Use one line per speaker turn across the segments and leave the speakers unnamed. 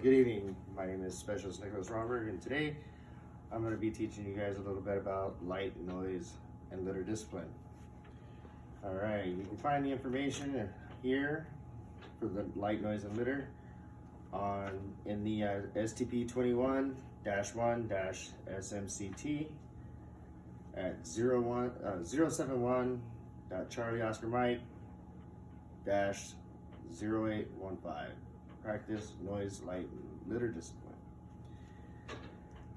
Good evening, my name is Specialist Nicholas Romberg, and today I'm going to be teaching you guys a little bit about light, noise, and litter discipline. Alright, you can find the information here for the light, noise, and litter in the STP 21-1-SMCT at 071.Charlie Oscar Mike-0815. Practice noise, light, and litter discipline.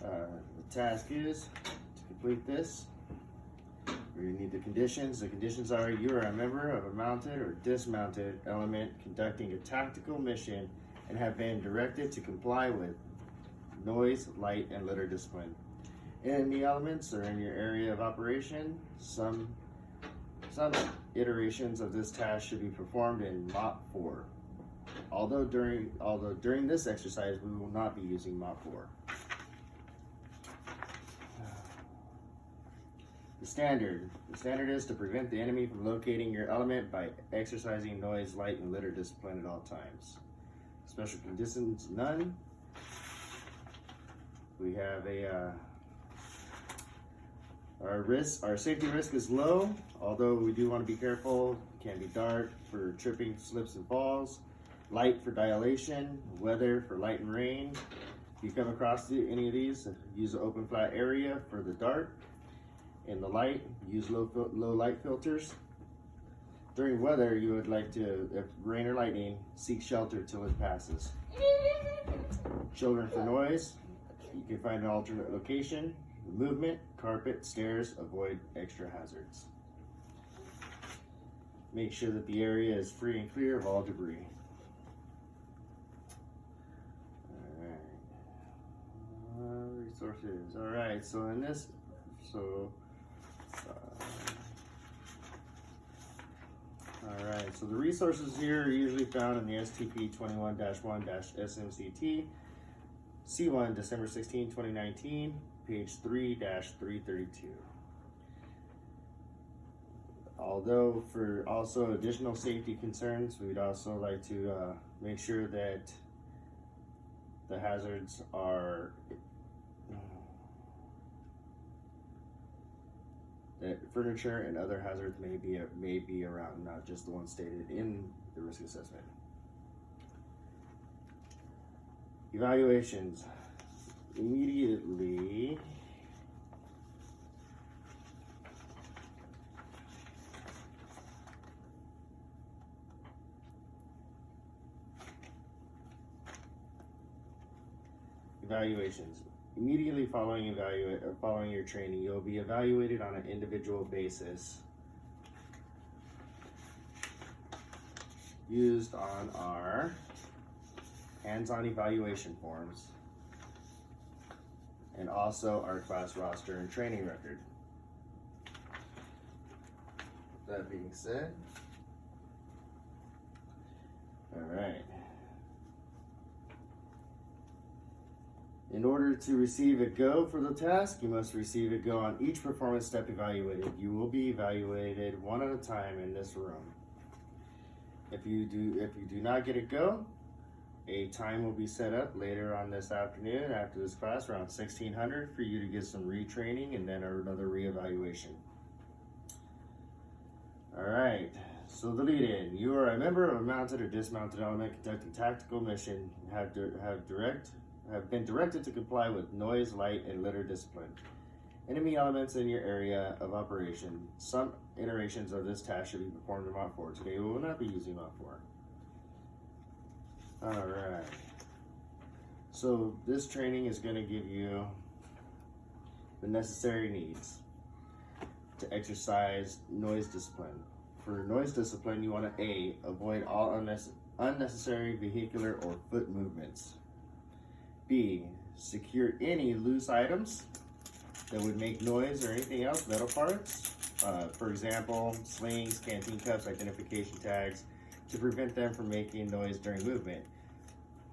The task is to complete this. We need the conditions. The conditions are: you are a member of a mounted or dismounted element conducting a tactical mission and have been directed to comply with noise, light, and litter discipline. Enemy elements are in your area of operation. Some iterations of this task should be performed in MOP 4. Although during this exercise we will not be using MOP 4. The standard is to prevent the enemy from locating your element by exercising noise, light, and litter discipline at all times. Special conditions none. We have our safety risk is low, although we do want to be careful. It can be dark for tripping, slips, and falls. Light for dilation, weather for light and rain. If you come across any of these, use an open flat area for the dark. In the light, use low light filters. During weather, you would like to, if rain or lightning, seek shelter till it passes. Children for noise, you can find an alternate location. Movement, carpet, stairs, avoid extra hazards. Make sure that the area is free and clear of all debris. Resources. All right. So in this, all right. So the resources here are usually found in the STP 21-1-SMCT, C1, December 16, 2019, page 3-332. Although for also additional safety concerns, we'd also like to make sure that the hazards are that furniture and other hazards may be around, not just the ones stated in the risk assessment. Evaluations. Immediately Immediately following your training, you'll be evaluated on an individual basis used on our hands-on evaluation forms and also our class roster and training record. That being said, all right. In order to receive a go for the task, you must receive a go on each performance step evaluated. You will be evaluated one at a time in this room. If you do not get a go, a time will be set up later on this afternoon after this class around 1600 for you to get some retraining and then another reevaluation. All right. So the lead-in: you are a member of a mounted or dismounted element conducting tactical mission and have been directed to comply with noise, light, and litter discipline. Enemy elements in your area of operation. Some iterations of this task should be performed in MOP 4. Today we will not be using MOP 4. Alright. So this training is going to give you the necessary needs to exercise noise discipline. For noise discipline, you want to A, avoid all unnecessary vehicular or foot movements. B, secure any loose items that would make noise or anything else, metal parts. For example, slings, canteen cups, identification tags, to prevent them from making noise during movement.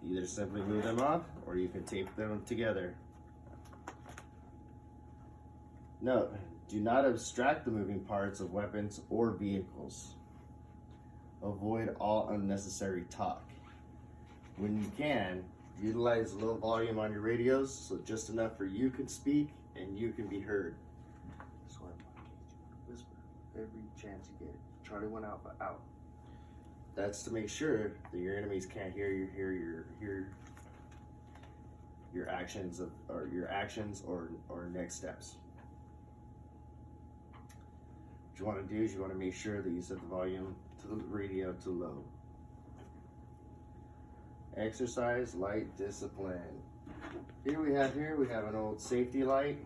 Either simply move them off or you can tape them together. Note, do not obstruct the moving parts of weapons or vehicles. Avoid all unnecessary talk. When you can, Utilize low volume on your radios, so just enough for you can speak and you can be heard. That's why I whisper every chance you get. Charlie 1 Alpha out. That's to make sure that your enemies can't hear your actions or next steps. What you want to do is you want to make sure that you set the volume to the radio to low. Exercise light discipline. Here we have an old safety light.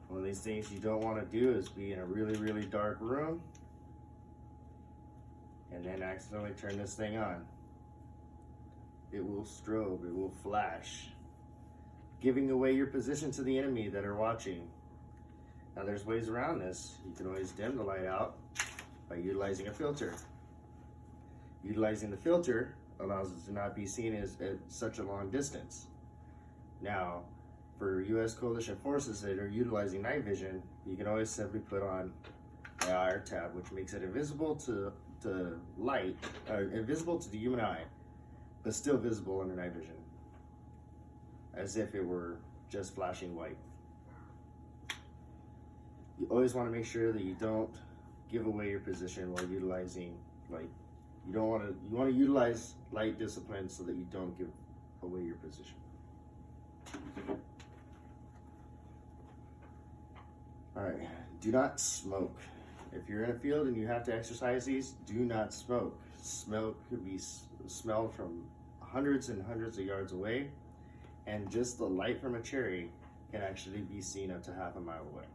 One of these things you don't want to do is be in a really dark room and then accidentally turn this thing on. It will strobe, it will flash, giving away your position to the enemy that are watching. Now there's ways around this. You can always dim the light out by utilizing a filter. Utilizing the filter allows it to not be seen at such a long distance. Now, for U.S. coalition forces that are utilizing night vision, you can always simply put on the IR tab, which makes it invisible to light, invisible to the human eye, but still visible under night vision, as if it were just flashing white. You always want to make sure that you don't give away your position while utilizing light. You want to utilize light discipline so that you don't give away your position. All right, do not smoke. If you're in a field and you have to exercise these, do not smoke. Smoke could be smelled from hundreds and hundreds of yards away, and just the light from a cherry can actually be seen up to half a mile away.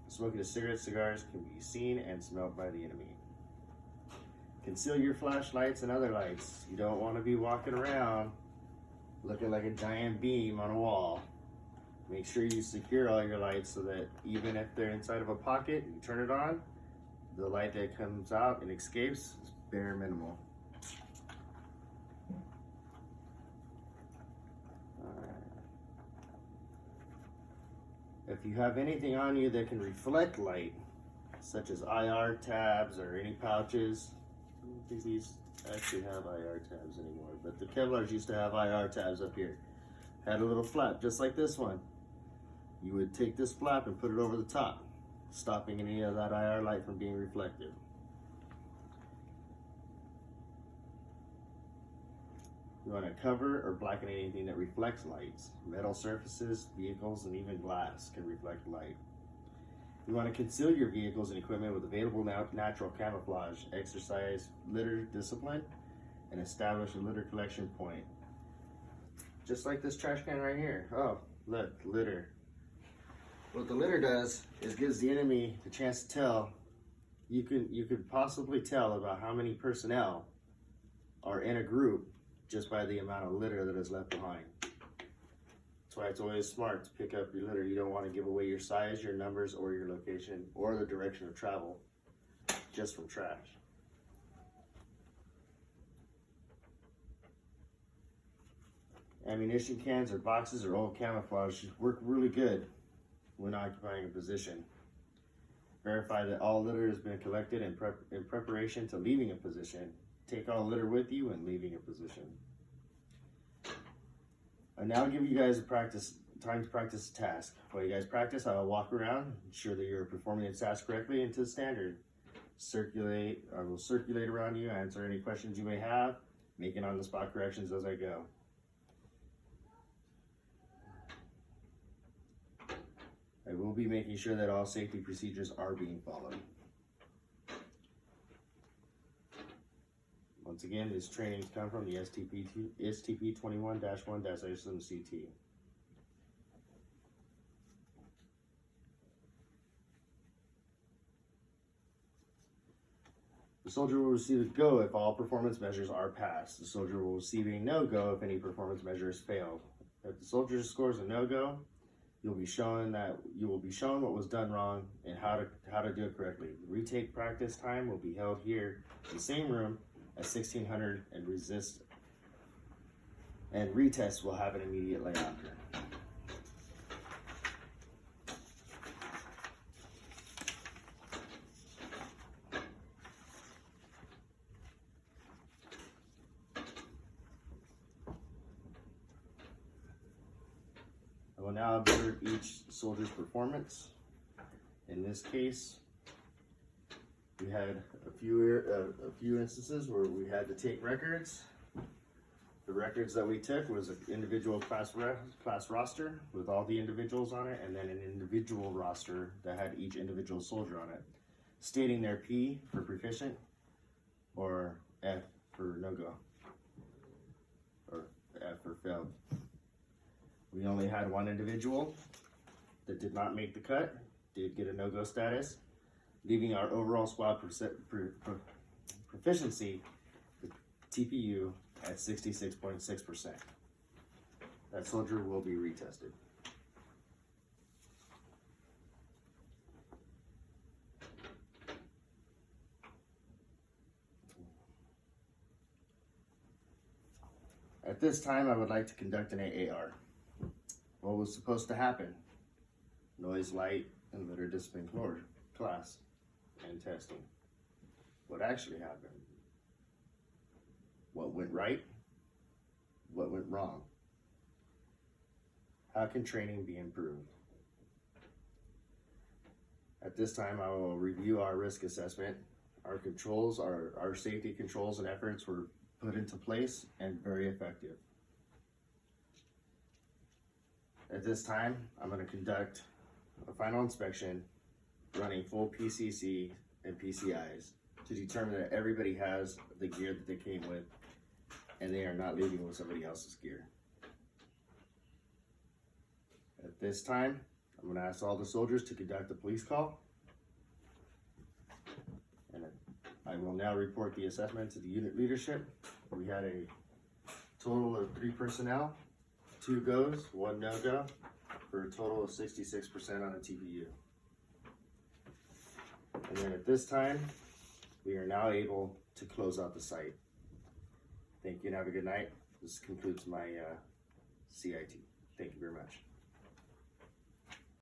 Smoking of cigarettes, cigars can be seen and smelled by the enemy. Conceal your flashlights and other lights. You don't want to be walking around looking like a giant beam on a wall. Make sure you secure all your lights so that even if they're inside of a pocket, you turn it on, the light that comes out and escapes is bare minimal. If you have anything on you that can reflect light, such as IR tabs or any pouches, I don't think these actually have IR tabs anymore, but the Kevlars used to have IR tabs up here. Had a little flap, just like this one. You would take this flap and put it over the top, stopping any of that IR light from being reflected. You want to cover or blacken anything that reflects lights. Metal surfaces, vehicles, and even glass can reflect light. You want to conceal your vehicles and equipment with available natural camouflage, exercise litter discipline, and establish a litter collection point. Just like this trash can right here. Oh, look, litter. What the litter does is gives the enemy the chance to tell. You could possibly tell about how many personnel are in a group just by the amount of litter that is left behind. That's why it's always smart to pick up your litter. You don't want to give away your size, your numbers, or your location, or the direction of travel just from trash. Ammunition cans or boxes or old camouflage work really good when occupying a position. Verify that all litter has been collected in preparation to leaving a position. Take all litter with you when leaving a position. I now give you guys time to practice a task. While you guys practice, I will walk around, ensure that you're performing the task correctly and to the standard. I will circulate around you, answer any questions you may have, making on-the-spot corrections as I go. I will be making sure that all safety procedures are being followed. Once again, this training has come from the STP 21-1-ISMCT. The soldier will receive a go if all performance measures are passed. The soldier will receive a no-go if any performance measure is failed. If the soldier scores a no-go, you will be shown what was done wrong and how to do it correctly. The retake practice time will be held here in the same room at 1600, and retest will happen immediately after. now observe each soldier's performance. In this case, we had a few instances where we had to take records. The records that we took was an individual class roster with all the individuals on it, and then an individual roster that had each individual soldier on it, stating their P for proficient or F for no-go, or F for failed. We only had one individual that did not make the cut, did get a no-go status, leaving our overall squad proficiency, the TPU, at 66.6%. That soldier will be retested. At this time, I would like to conduct an AAR. What was supposed to happen? Noise, light, and litter discipline class and testing. What actually happened? What went right? What went wrong? How can training be improved? At this time, I will review our risk assessment. Our controls, our safety controls and efforts were put into place and very effective. At this time, I'm going to conduct a final inspection running full PCC and PCIs to determine that everybody has the gear that they came with and they are not leaving with somebody else's gear. At this time, I'm going to ask all the soldiers to conduct a police call. And I will now report the assessment to the unit leadership. We had a total of 3 personnel, 2 goes, 1 no-go, for a total of 66% on a TPU. And then at this time, we are now able to close out the site. Thank you and have a good night. This concludes my CIT. Thank you very much.